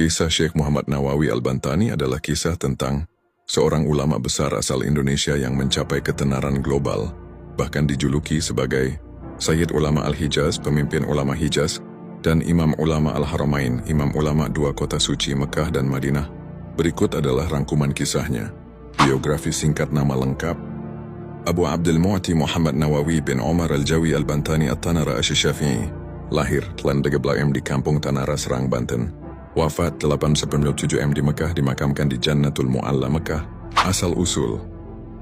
Kisah Syekh Muhammad Nawawi Al-Bantani adalah kisah tentang seorang ulama besar asal Indonesia yang mencapai ketenaran global, bahkan dijuluki sebagai Sayyid Ulama Al-Hijaz, pemimpin ulama Hijaz, dan Imam Ulama Al-Haramain, imam ulama dua kota suci Mekah dan Madinah. Berikut adalah rangkuman kisahnya. Biografi singkat nama lengkap: Abu Abdul Mu'ti Muhammad Nawawi bin Omar Al-Jawi Al-Bantani At-Tanara Asy-Syafi'i. Lahir 13 di Kampung Tanara, Serang, Banten. Wafat 897 di Mekah, dimakamkan di Jannatul Mu'alla, Mekah. Asal-usul: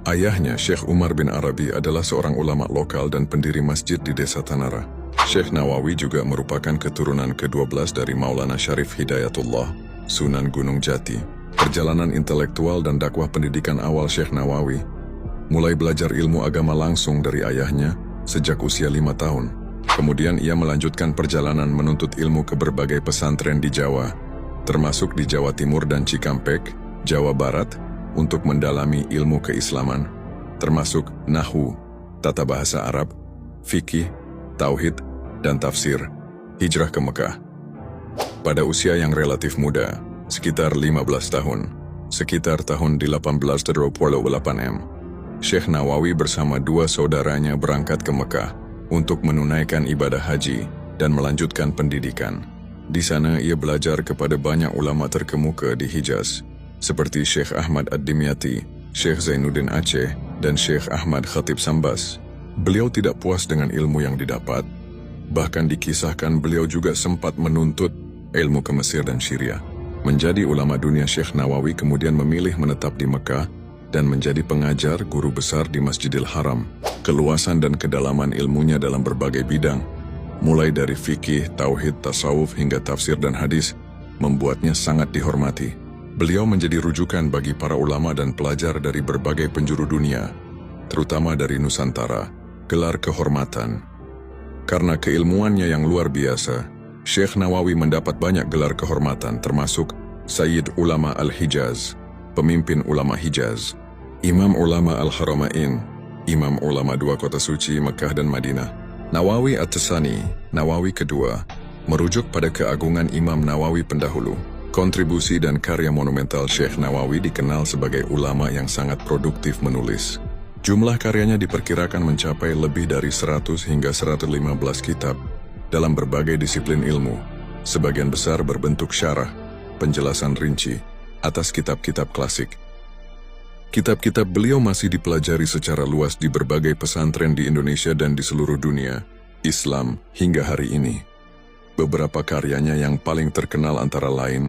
ayahnya Syekh Umar bin Arabi adalah seorang ulama lokal dan pendiri masjid di desa Tanara. Syekh Nawawi juga merupakan keturunan ke-12 dari Maulana Syarif Hidayatullah, Sunan Gunung Jati. Perjalanan intelektual dan dakwah pendidikan awal Syekh Nawawi: mulai belajar ilmu agama langsung dari ayahnya sejak usia 5 tahun. Kemudian ia melanjutkan perjalanan menuntut ilmu ke berbagai pesantren di Jawa, termasuk di Jawa Timur dan Cikampek, Jawa Barat, untuk mendalami ilmu keislaman, termasuk nahwu, tata bahasa Arab, fikih, tauhid, dan tafsir. Hijrah ke Mekah pada usia yang relatif muda, sekitar 15 tahun, sekitar tahun 1828 Syekh Nawawi bersama dua saudaranya berangkat ke Mekah untuk menunaikan ibadah haji dan melanjutkan pendidikan. Di sana ia belajar kepada banyak ulama terkemuka di Hijaz, seperti Syekh Ahmad Ad-Dimyati, Syekh Zainuddin Aceh, dan Syekh Ahmad Khatib Sambas. Beliau tidak puas dengan ilmu yang didapat, bahkan dikisahkan beliau juga sempat menuntut ilmu ke Mesir dan Syria. Menjadi ulama dunia, Syekh Nawawi kemudian memilih menetap di Mekah dan menjadi pengajar guru besar di Masjidil Haram. Keluasan dan kedalaman ilmunya dalam berbagai bidang, mulai dari fikih, tauhid, tasawuf, hingga tafsir dan hadis, membuatnya sangat dihormati. Beliau menjadi rujukan bagi para ulama dan pelajar dari berbagai penjuru dunia, terutama dari Nusantara. Gelar kehormatan: karena keilmuannya yang luar biasa, Syekh Nawawi mendapat banyak gelar kehormatan, termasuk Sayyid Ulama Al-Hijaz, pemimpin ulama Hijaz, Imam Ulama Al-Haramain, imam ulama dua kota suci Mekah dan Madinah. Nawawi At-Tsani, Nawawi kedua, merujuk pada keagungan Imam Nawawi pendahulu. Kontribusi dan karya monumental Syekh Nawawi dikenal sebagai ulama yang sangat produktif menulis. Jumlah karyanya diperkirakan mencapai lebih dari 100 hingga 115 kitab dalam berbagai disiplin ilmu, sebagian besar berbentuk syarah, penjelasan rinci atas kitab-kitab klasik. Kitab-kitab beliau masih dipelajari secara luas di berbagai pesantren di Indonesia dan di seluruh dunia Islam hingga hari ini. Beberapa karyanya yang paling terkenal antara lain